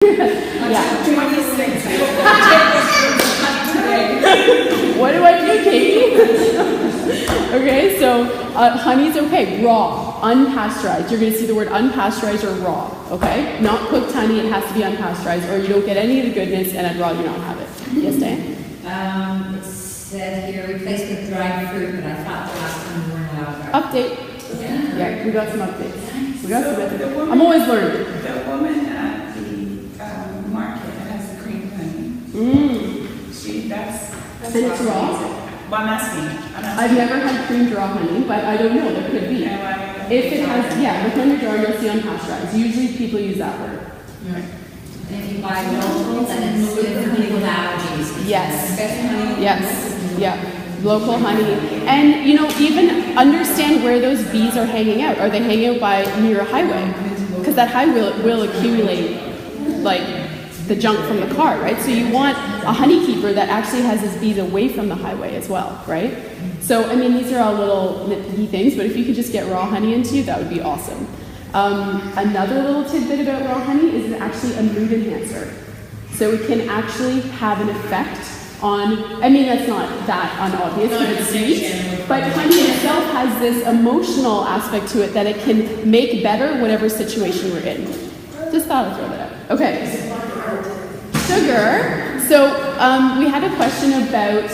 Yeah. 26. What do I do, Katie? Okay, so honey's okay, raw, unpasteurized. You're going to see the word unpasteurized or raw, okay? Not cooked honey, it has to be unpasteurized, or you don't get any of the goodness, and I'd rather not have it. Yes, Dan? It said here, replace with dried fruit, but I thought the last time we weren't allowed. Update. Yeah. Yeah, we got some updates. We got some updates. I'm always learning. The woman at the market that has the cream honey, that's And it's raw? Well, I'm asking. I've never had cream raw honey, but I don't know, there could be. If it has, yeah, look on your jar, you'll see unpasteurized. Usually people use that word. And if you buy local, then it's good for people with allergies. Yes. Especially Yes, yeah, local honey. And, you know, even understand where those bees are hanging out. Are they hanging out by near a highway? Because that highway will accumulate, like, the junk from the car, right? So you want a honey keeper that actually has his bees away from the highway as well, right? So, I mean, these are all little nitpicky things, but if you could just get raw honey into you, that would be awesome. Another little tidbit about raw honey is it's actually a mood enhancer. So it can actually have an effect on, I mean, that's not that unobvious, but it's sweet. But honey itself has this emotional aspect to it that it can make better whatever situation we're in. Just thought I'd throw that out. Okay. Sugar. So we had a question about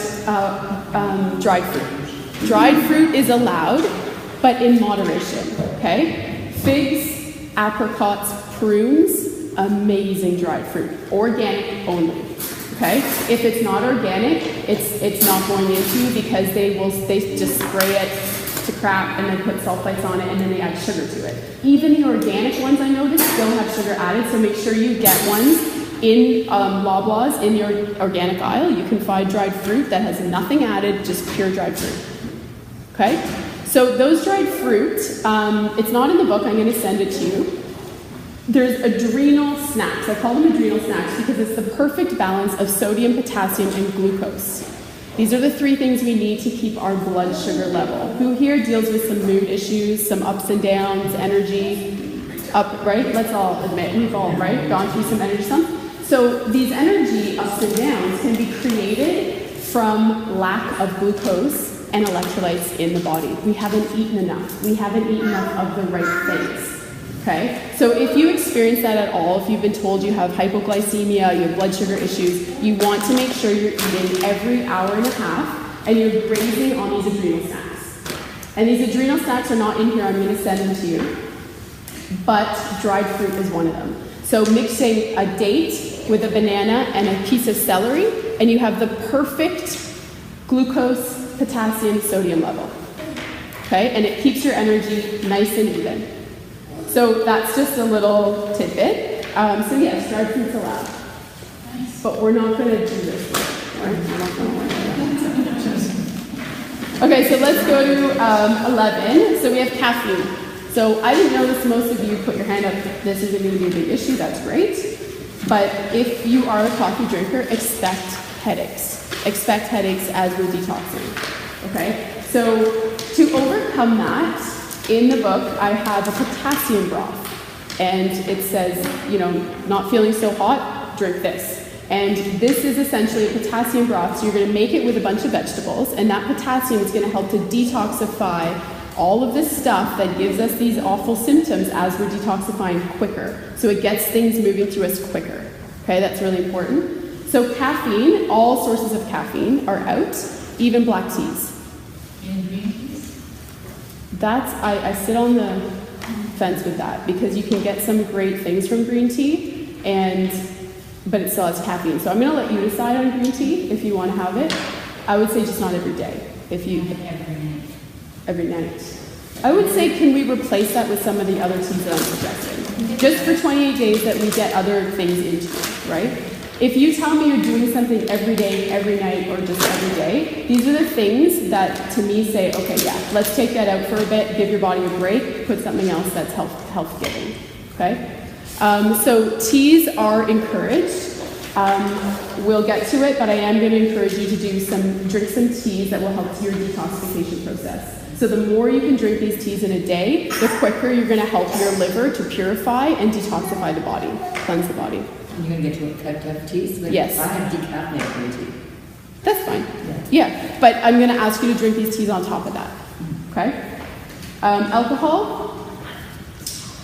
dried fruit. Dried fruit is allowed, but in moderation, okay? Figs, apricots, prunes, amazing dried fruit. Organic only, okay? If it's not organic, it's not going into you because they just spray it to crap and then put sulfites on it and then they add sugar to it. Even the organic ones I noticed still have sugar added, so make sure you get ones in Loblaws in your organic aisle. You can find dried fruit that has nothing added, just pure dried fruit. Okay? So those dried fruit, it's not in the book, I'm going to send it to you. There's adrenal snacks. I call them adrenal snacks because it's the perfect balance of sodium, potassium, and glucose. These are the three things we need to keep our blood sugar level. Who here deals with some mood issues, some ups and downs, energy, up, right? Let's all admit, we've all, right, gone through some energy slumps. So these energy ups and downs can be created from lack of glucose and electrolytes in the body. We haven't eaten enough. We haven't eaten enough of the right things. Okay? So if you experience that at all, if you've been told you have hypoglycemia, you have blood sugar issues, you want to make sure you're eating every hour and a half and you're grazing on these adrenal snacks. And these adrenal snacks are not in here, I'm going to send them to you. But dried fruit is one of them. So mixing a date with a banana and a piece of celery, and you have the perfect glucose, potassium, sodium level. Okay? And it keeps your energy nice and even. So that's just a little tidbit. So yes, dried fruit's allowed. But we're not going to do this. We're not going to work Okay, so let's go to 11. So we have caffeine. So I didn't know this, most of you put your hand up, this isn't going to be a big issue, that's great. But if you are a coffee drinker, expect headaches. Expect headaches as we're detoxing, okay? So to overcome that, in the book, I have a potassium broth. And it says, you know, not feeling so hot, drink this. And this is essentially a potassium broth, so you're going to make it with a bunch of vegetables, and that potassium is going to help to detoxify all of this stuff that gives us these awful symptoms as we're detoxifying quicker. So it gets things moving through us quicker. Okay, that's really important. So caffeine, all sources of caffeine are out, even black teas. And green teas? That's, I sit on the fence with that because you can get some great things from green tea, but it still has caffeine. So I'm going to let you decide on green tea if you want to have it. I would say just not every day. If you every night. I would say, can we replace that with some of the other teas that I'm suggesting? Just for 28 days that we get other things into it, right? If you tell me you're doing something every day, every night, or just every day, these are the things that to me say, okay, yeah, let's take that out for a bit, give your body a break, put something else that's health-giving, okay? So teas are encouraged. We'll get to it, but I am going to encourage you to drink some teas that will help your detoxification process. So the more you can drink these teas in a day, the quicker you're going to help your liver to purify and detoxify the body, cleanse the body. You're gonna get to a cup of tea? So Yes. I have decaffeinated green tea. That's fine. Yeah, but I'm going to ask you to drink these teas on top of that. Okay? Alcohol?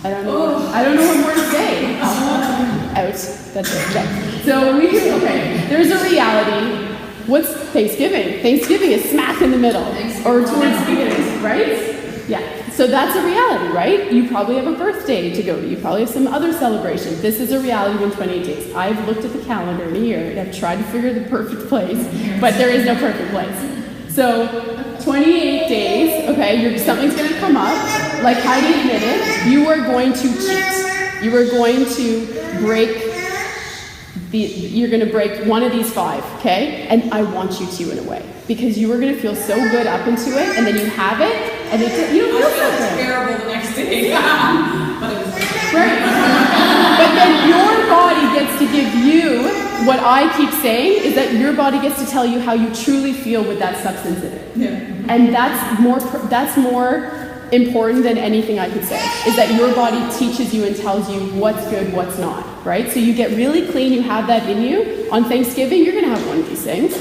I don't know. I don't know what more to say. Out. That's it. Okay. So there's a reality. What's Thanksgiving? Thanksgiving is smack in the middle. Or towards the beginning, right? Yeah. So that's a reality, right? You probably have a birthday to go to. You probably have some other celebration. This is a reality in 28 days. I've looked at the calendar in a year and I've tried to figure the perfect place, but there is no perfect place. So 28 days, okay, something's going to come up. Like Heidi admitted, you are going to cheat. You are going to break you're going to break one of these 5, okay? And I want you to in a way. Because you are going to feel so good up into it, and then you have it, and you don't feel so good. Terrible the next day. But it was right. But then your body gets to give you, what I keep saying, is that your body gets to tell you how you truly feel with that substance in it. Yeah. And that's more important than anything I could say, is that your body teaches you and tells you what's good, what's not, right? So you get really clean, you have that in you. On Thanksgiving, you're going to have one of these things.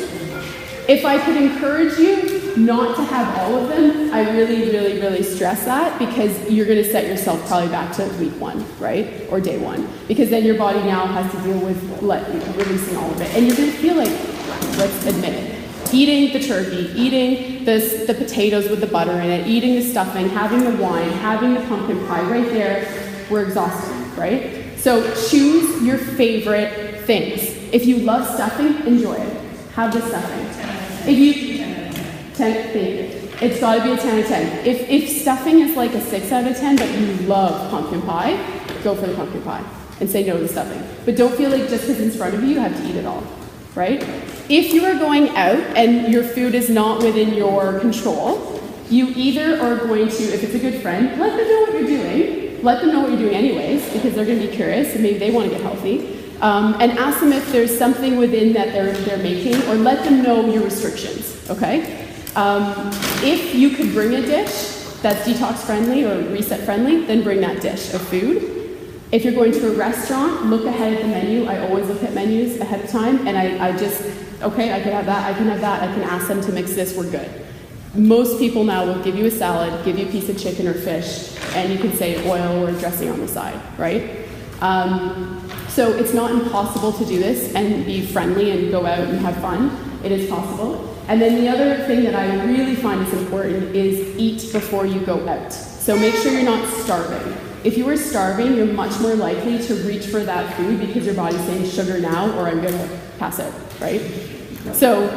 If I could encourage you not to have all of them, I really, really, really stress that, because you're going to set yourself probably back to week 1, right? Or day 1. Because then your body now has to deal with releasing all of it. And you're going to feel like, let's admit it, eating the turkey, eating the potatoes with the butter in it, eating the stuffing, having the wine, having the pumpkin pie, right there, we're exhausted, right? So choose your favorite things. If you love stuffing, enjoy it. Have the stuffing. If you 10, thank you. It's got to be a 10 out of 10. If stuffing is like a 6 out of 10, but you love pumpkin pie, go for the pumpkin pie and say no to the stuffing. But don't feel like just because it's in front of you, you have to eat it all, right? If you are going out and your food is not within your control, you either are going to, if it's a good friend, let them know what you're doing. Let them know what you're doing anyways, because they're going to be curious and maybe they want to get healthy. And ask them if there's something within that they're making, or let them know your restrictions, okay? If you could bring a dish that's detox friendly or reset friendly, then bring that dish of food. If you're going to a restaurant, look ahead at the menu. I always look at menus ahead of time, and I just, okay, I can have that, I can have that, I can ask them to mix this, we're good. Most people now will give you a salad, give you a piece of chicken or fish, and you can say oil or dressing on the side, right? So it's not impossible to do this and be friendly and go out and have fun. It is possible. And then the other thing that I really find is important is eat before you go out. So make sure you're not starving. If you are starving, you're much more likely to reach for that food because your body's saying sugar now or I'm going to pass out, right? So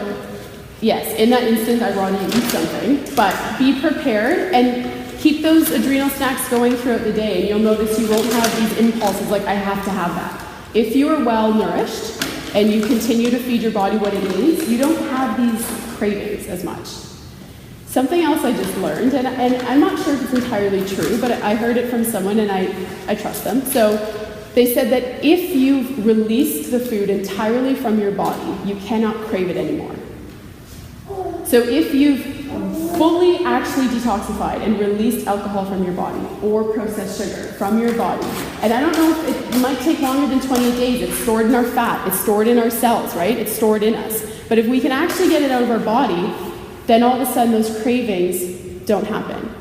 yes, in that instant, I'd rather you eat something, but be prepared and keep those adrenal snacks going throughout the day, and you'll notice you won't have these impulses like, I have to have that. If you are well nourished and you continue to feed your body what it needs, you don't have these cravings as much. Something else I just learned, and I'm not sure if it's entirely true, but I heard it from someone and I trust them. So they said that if you've released the food entirely from your body, you cannot crave it anymore. So if you've fully actually detoxified and released alcohol from your body or processed sugar from your body, and I don't know if it might take longer than 28 days, it's stored in our fat, it's stored in our cells, right? It's stored in us. But if we can actually get it out of our body, then all of a sudden those cravings don't happen.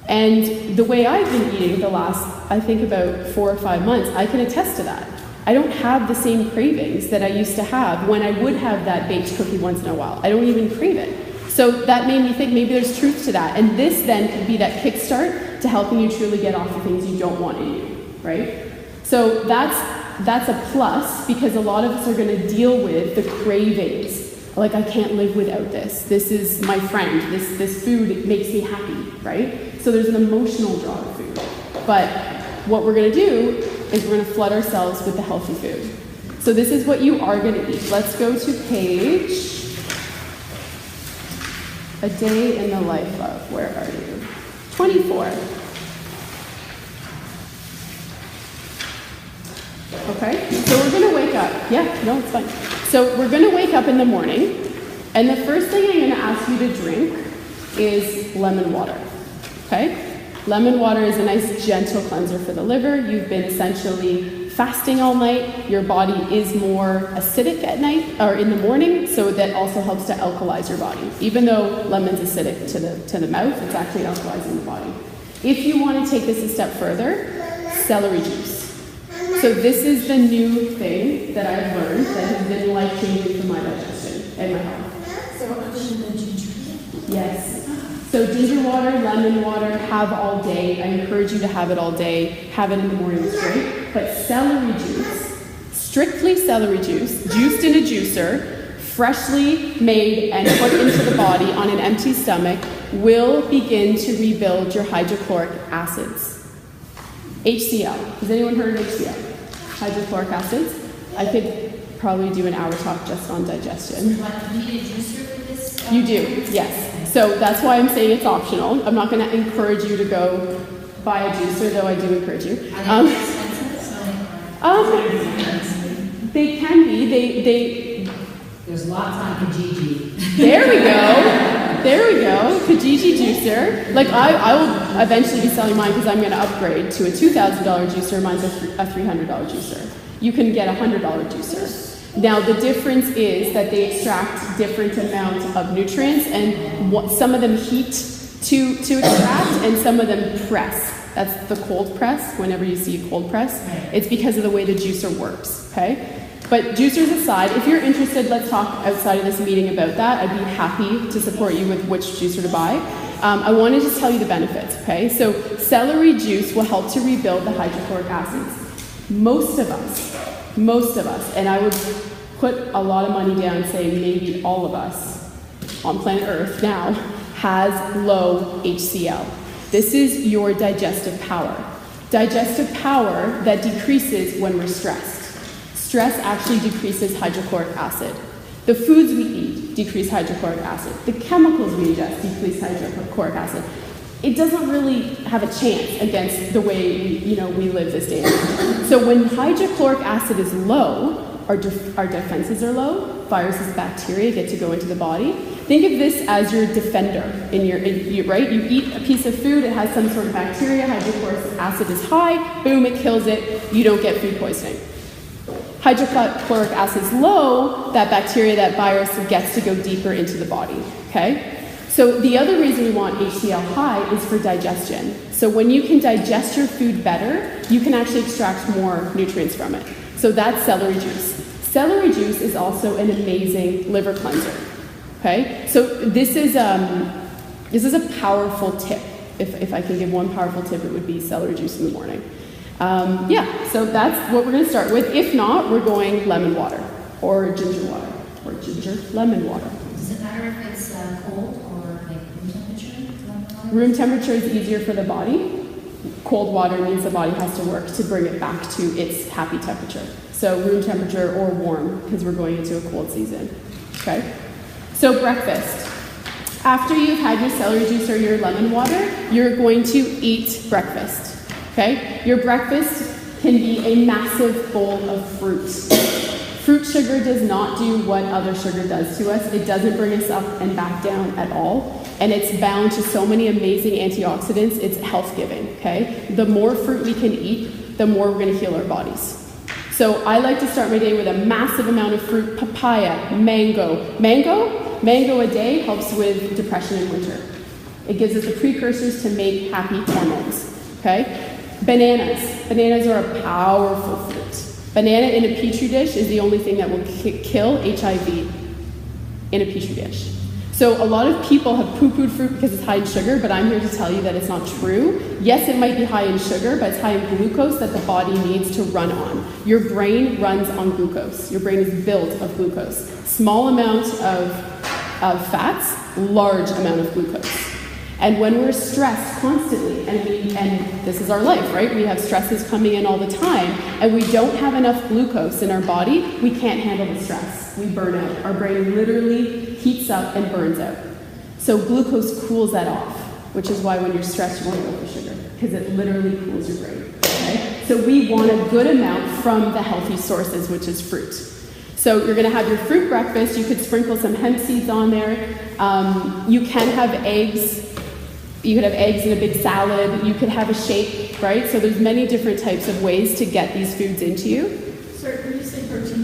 And the way I've been eating the last, I think about 4 or 5 months, I can attest to that. I don't have the same cravings that I used to have when I would have that baked cookie once in a while. I don't even crave it. So that made me think maybe there's truth to that. And this then could be that kickstart to helping you truly get off the things you don't want in you, right? So that's a plus, because a lot of us are going to deal with the cravings. Like, I can't live without this. This is my friend. This food makes me happy, right? So there's an emotional draw to food. But what we're going to do is we're going to flood ourselves with the healthy food. So this is what you are going to eat. Let's go to page A Day in the Life of, where are you? 24. Okay, so we're going to wake up. Yeah, no, it's fine. So we're going to wake up in the morning, and the first thing I'm going to ask you to drink is lemon water. Okay? Lemon water is a nice gentle cleanser for the liver. You've been essentially fasting all night, your body is more acidic at night or in the morning, so that also helps to alkalize your body. Even though lemon's acidic to the mouth, it's actually alkalizing the body. If you want to take this a step further, celery juice. So this is the new thing that I've learned that has been life-changing for my digestion and my health. So other than the ginger? Yes. So ginger water, lemon water, have all day. I encourage you to have it all day. Have it in the morning, it's great. But celery juice, strictly celery juice, juiced in a juicer, freshly made and put into the body on an empty stomach, will begin to rebuild your hydrochloric acids. HCl. Has anyone heard of HCl? Hydrochloric acids. I could probably do an hour talk just on digestion. What, do you need a juicer for this? You do, yes. So that's why I'm saying it's optional. I'm not going to encourage you to go buy a juicer, though I do encourage you. Are they expensive? They can be. There's lots on Kijiji. There we go. There we go. Kijiji juicer. Like I will eventually be selling mine because I'm going to upgrade to a $2,000 juicer. Mine's a $300 juicer. You can get a $100 juicer. Now the difference is that they extract different amounts of nutrients, and some of them heat to extract, and some of them press. That's the cold press. Whenever you see a cold press, it's because of the way the juicer works. Okay. But juicers aside, if you're interested, let's talk outside of this meeting about that. I'd be happy to support you with which juicer to buy. I want to just tell you the benefits, okay? So celery juice will help to rebuild the hydrochloric acids. Most of us, and I would put a lot of money down saying maybe all of us on planet Earth now, has low HCl. This is your digestive power. Digestive power that decreases when we're stressed. Stress actually decreases hydrochloric acid. The foods we eat decrease hydrochloric acid. The chemicals we ingest decrease hydrochloric acid. It doesn't really have a chance against the way we live this day. So when hydrochloric acid is low, our defenses are low. Viruses, bacteria get to go into the body. Think of this as your defender right? You eat a piece of food, it has some sort of bacteria, hydrochloric acid is high, boom, it kills it, you don't get food poisoning. Hydrochloric acid is low, that bacteria, that virus gets to go deeper into the body, okay? So the other reason we want HCl high is for digestion. So when you can digest your food better, you can actually extract more nutrients from it. So that's celery juice. Celery juice is also an amazing liver cleanser, okay? So this is a powerful tip. If I can give one powerful tip, it would be celery juice in the morning. So that's what we're going to start with. If not, we're going lemon water or ginger water or ginger lemon water. Does it matter if it's cold or like room temperature? Room temperature is easier for the body. Cold water means the body has to work to bring it back to its happy temperature. So room temperature or warm, because we're going into a cold season. Okay? So breakfast. After you've had your celery juice or your lemon water, you're going to eat breakfast. Okay? Your breakfast can be a massive bowl of fruit. Fruit sugar does not do what other sugar does to us. It doesn't bring us up and back down at all. And it's bound to so many amazing antioxidants. It's health-giving, okay? The more fruit we can eat, the more we're going to heal our bodies. So I like to start my day with a massive amount of fruit. Papaya, mango. Mango a day helps with depression in winter. It gives us the precursors to make happy hormones, okay? Bananas are a powerful fruit. Banana in a petri dish is the only thing that will kill HIV in a petri dish. So a lot of people have poo-pooed fruit because it's high in sugar, but I'm here to tell you that it's not true. Yes, it might be high in sugar, but it's high in glucose that the body needs to run on. Your brain runs on glucose. Your brain is built of glucose. Small amount of fats, large amount of glucose. And when we're stressed constantly, and this is our life, right? We have stresses coming in all the time, and we don't have enough glucose in our body, we can't handle the stress. We burn out. Our brain literally heats up and burns out. So glucose cools that off, which is why when you're stressed, you want to go for sugar, because it literally cools your brain, okay? So we want a good amount from the healthy sources, which is fruit. So you're going to have your fruit breakfast. You could sprinkle some hemp seeds on there. You can have eggs. You could have eggs in a big salad. You could have a shake. right? So there's many different types of ways to get these foods into you. Sir, when you say protein